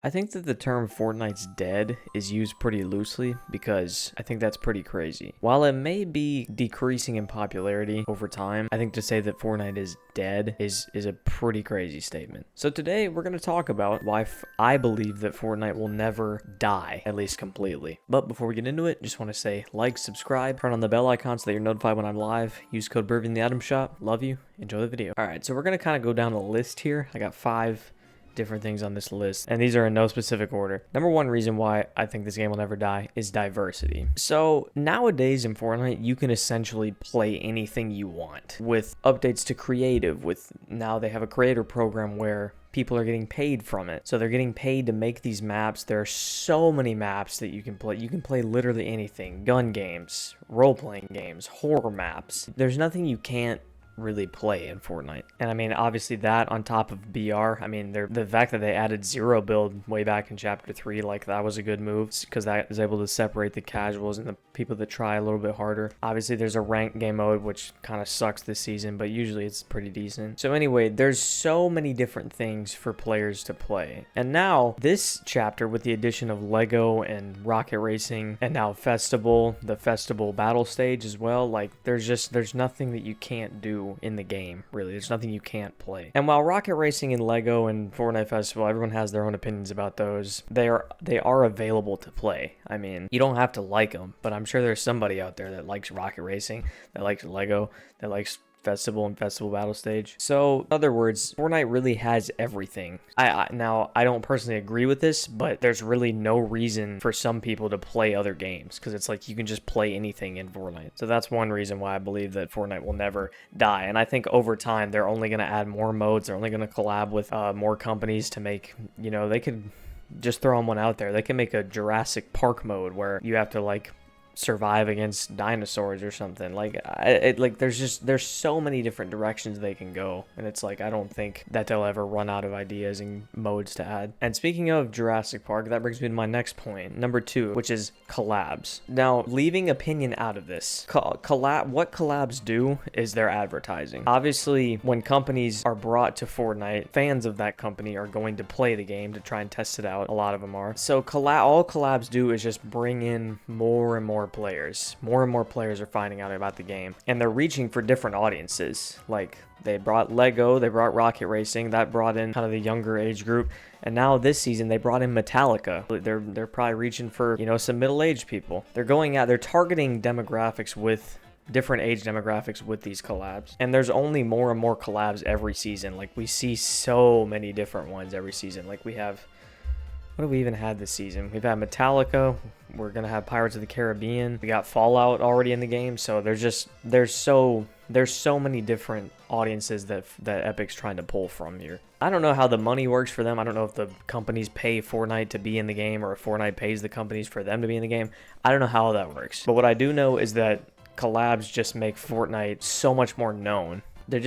I think that the term Fortnite's dead is used pretty loosely because I think that's pretty crazy. While it may be decreasing in popularity over time, I think to say that Fortnite is dead is a pretty crazy statement. So today we're going to talk about why I believe that Fortnite will never die, at least completely. But before we get into it, just want to say like, subscribe, turn on the bell icon so that you're notified when I'm live. Use code BURVY in the item shop. Love you. Enjoy the video. Alright, so we're going to kind of go down the list here. I got 5 different things on this list, and these are in no specific order. Number one reason why I think this game will never die is diversity. So nowadays in Fortnite, you can essentially play anything you want with updates to creative. With now they have a creator program where people are getting paid from it. So they're getting paid to make these maps. There are so many maps that you can play. You can play literally anything. Gun games, role-playing games, horror maps. There's nothing you can't really play in Fortnite. And I mean, obviously that on top of BR, I mean, the fact that they added zero build way back in chapter 3, like that was a good move because that is able to separate the casuals and the people that try a little bit harder. Obviously there's a ranked game mode, which kind of sucks this season, but usually it's pretty decent. So anyway, there's so many different things for players to play. And now this chapter with the addition of Lego and Rocket Racing and now Festival, the Festival battle stage as well, like there's nothing that you can't do in the game, really. There's nothing you can't play. And while Rocket Racing and Lego and Fortnite Festival, everyone has their own opinions about those, they are available to play. I mean, you don't have to like them, but I'm sure there's somebody out there that likes Rocket Racing, that likes Lego, that likes Festival and Festival Battle Stage. So, in other words, Fortnite really has everything. Now, I don't personally agree with this, but there's really no reason for some people to play other games, because it's like you can just play anything in Fortnite. So that's one reason why I believe that Fortnite will never die. And I think over time, they're only going to add more modes. They're only going to collab with more companies to make, you know, they could just throw them one out there. They can make a Jurassic Park mode where you have to, like, survive against dinosaurs or something. Like there's so many different directions they can go, and it's like I don't think that they'll ever run out of ideas and modes to add. And speaking of Jurassic Park, that brings me to my next point, number 2, which is collabs. Now, leaving opinion out of this, what collabs do is their advertising. Obviously, when companies are brought to Fortnite, fans of that company are going to play the game to try and test it out. A lot of them are. So all collabs do is just bring in more and more players. More and more players are finding out about the game, and they're reaching for different audiences. Like they brought Lego, they brought Rocket Racing, that brought in kind of the younger age group, and now this season they brought in Metallica. They're probably reaching for, you know, some middle-aged people. They're targeting demographics with different age demographics with these collabs, and there's only more and more collabs every season. Like we see so many different ones every season. Like we have, what have we even had this season? We've had Metallica. We're going to have Pirates of the Caribbean. We got Fallout already in the game. So there's so many different audiences that Epic's trying to pull from here. I don't know how the money works for them. I don't know if the companies pay Fortnite to be in the game or if Fortnite pays the companies for them to be in the game. I don't know how that works. But what I do know is that collabs just make Fortnite so much more known. They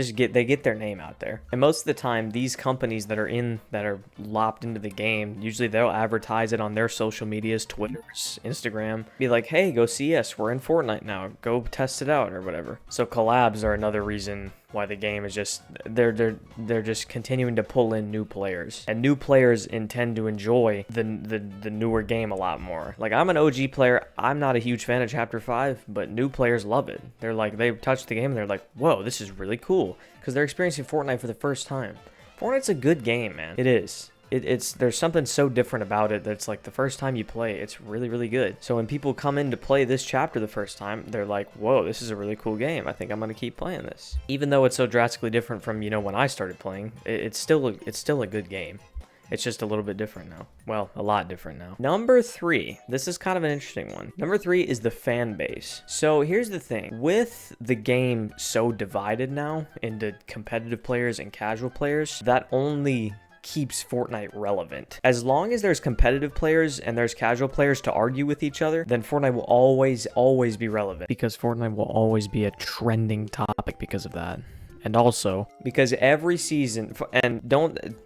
get their name out there. And most of the time, these companies that are lopped into the game, usually they'll advertise it on their social medias, Twitters, Instagram. Be like, hey, go see us. We're in Fortnite now. Go test it out or whatever. So collabs are another reason why the game is just, they're just continuing to pull in new players. And new players intend to enjoy the newer game a lot more. Like, I'm an OG player. I'm not a huge fan of Chapter 5, but new players love it. They're like, they touch the game and they're like, whoa, this is really cool. Because they're experiencing Fortnite for the first time. Fortnite's a good game, man. It is. There's something so different about it that's like the first time you play, it's really, really good. So when people come in to play this chapter the first time, they're like, whoa, this is a really cool game. I think I'm going to keep playing this. Even though it's so drastically different from, you know, when I started playing, it's still a good game. It's just a little bit different now. Well, a lot different now. Number 3. This is kind of an interesting one. Number 3 is the fan base. So here's the thing. With the game so divided now into competitive players and casual players, that only keeps Fortnite relevant. As long as there's competitive players and there's casual players to argue with each other, then Fortnite will always be relevant, because Fortnite will always be a trending topic because of that. And also, because every season,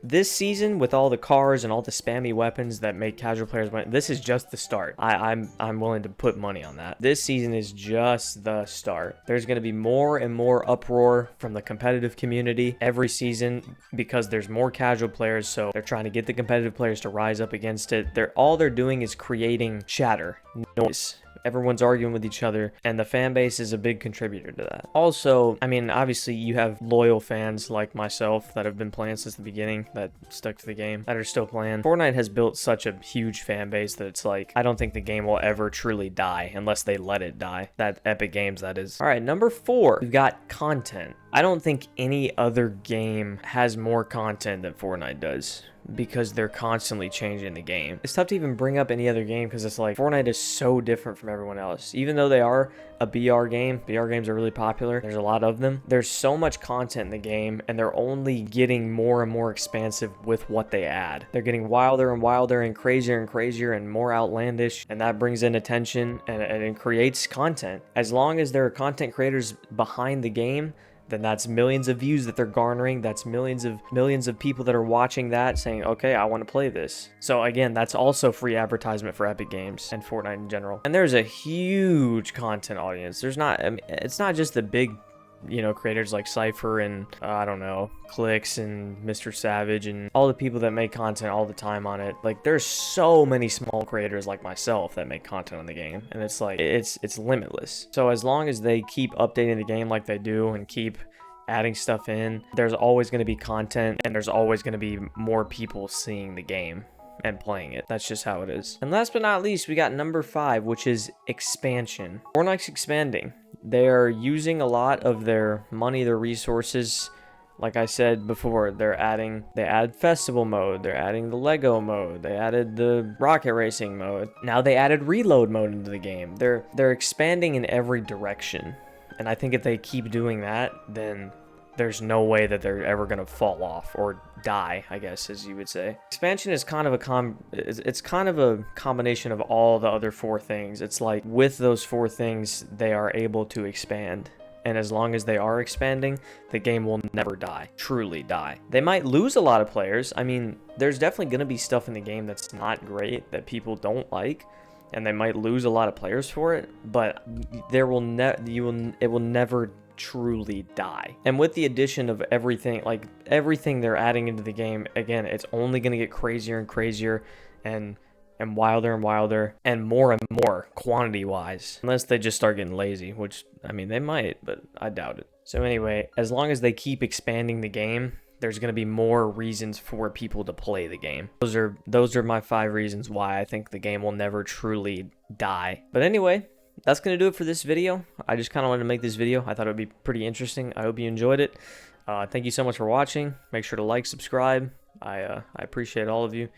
this season with all the cars and all the spammy weapons that make casual players win, this is just the start. I'm willing to put money on that. This season is just the start. There's going to be more and more uproar from the competitive community every season because there's more casual players, so they're trying to get the competitive players to rise up against it. All they're doing is creating chatter, noise. Everyone's arguing with each other, and the fan base is a big contributor to that. Also, I mean, obviously you have loyal fans like myself that have been playing since the beginning, that stuck to the game, that are still playing. Fortnite has built such a huge fan base that it's like, I don't think the game will ever truly die unless they let it die. That Epic Games, that is. All right, number 4, we've got content. I don't think any other game has more content than Fortnite does, because they're constantly changing the game. It's tough to even bring up any other game because it's like Fortnite is so different from everyone else. Even though they are a BR game, BR games are really popular, there's a lot of them, there's so much content in the game, and they're only getting more and more expansive with what they add. They're getting wilder and wilder and crazier and more outlandish, and that brings in attention and it creates content. As long as there are content creators behind the game, then that's millions of views that they're garnering. That's millions of people that are watching that saying, okay, I want to play this. So again, that's also free advertisement for Epic Games and Fortnite in general. And there's a huge content audience. There's not, I mean, it's not just the big, you know, creators like Cypher and I don't know, Clicks and Mr. Savage and all the people that make content all the time on it. Like, there's so many small creators like myself that make content on the game, and it's like it's limitless. So as long as they keep updating the game like they do and keep adding stuff in, there's always going to be content, and there's always going to be more people seeing the game and playing it. That's just how it is. And last but not least, we got number 5, which is expansion. Fortnite's expanding. They're using a lot of their money, their resources. Like I said before, they add festival mode, they're adding the Lego mode, they added the rocket racing mode. Now they added reload mode into the game. They're expanding in every direction. And I think if they keep doing that, then there's no way that they're ever going to fall off or die, I guess, as you would say. Expansion is kind of it's kind of a combination of all the other 4 things. It's like with those 4 things, they are able to expand. And as long as they are expanding, the game will never die, truly die. They might lose a lot of players. I mean, there's definitely going to be stuff in the game that's not great, that people don't like, and they might lose a lot of players for it, but it will never truly die. And with the addition of everything, like everything they're adding into the game, again, it's only going to get crazier and crazier and wilder and more quantity wise, unless they just start getting lazy, which I mean they might, but I doubt it. So anyway, as long as they keep expanding the game, there's going to be more reasons for people to play the game. Those are my 5 reasons why I think the game will never truly die. But anyway, that's going to do it for this video. I just kind of wanted to make this video. I thought it would be pretty interesting. I hope you enjoyed it. Thank you so much for watching. Make sure to like, subscribe. I appreciate all of you.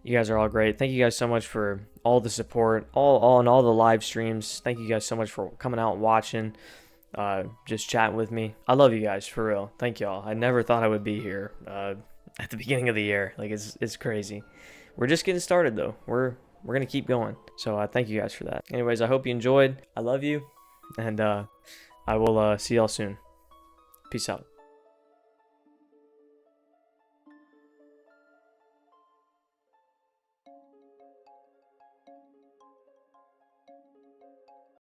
You guys are all great. Thank you guys so much for all the support, all the live streams. Thank you guys so much for coming out and watching, just chatting with me. I love you guys, for real. Thank y'all. I never thought I would be here at the beginning of the year. Like, it's crazy. We're just getting started though. We're gonna keep going. So thank you guys for that. Anyways, I hope you enjoyed. I love you, and I will see y'all soon. Peace out.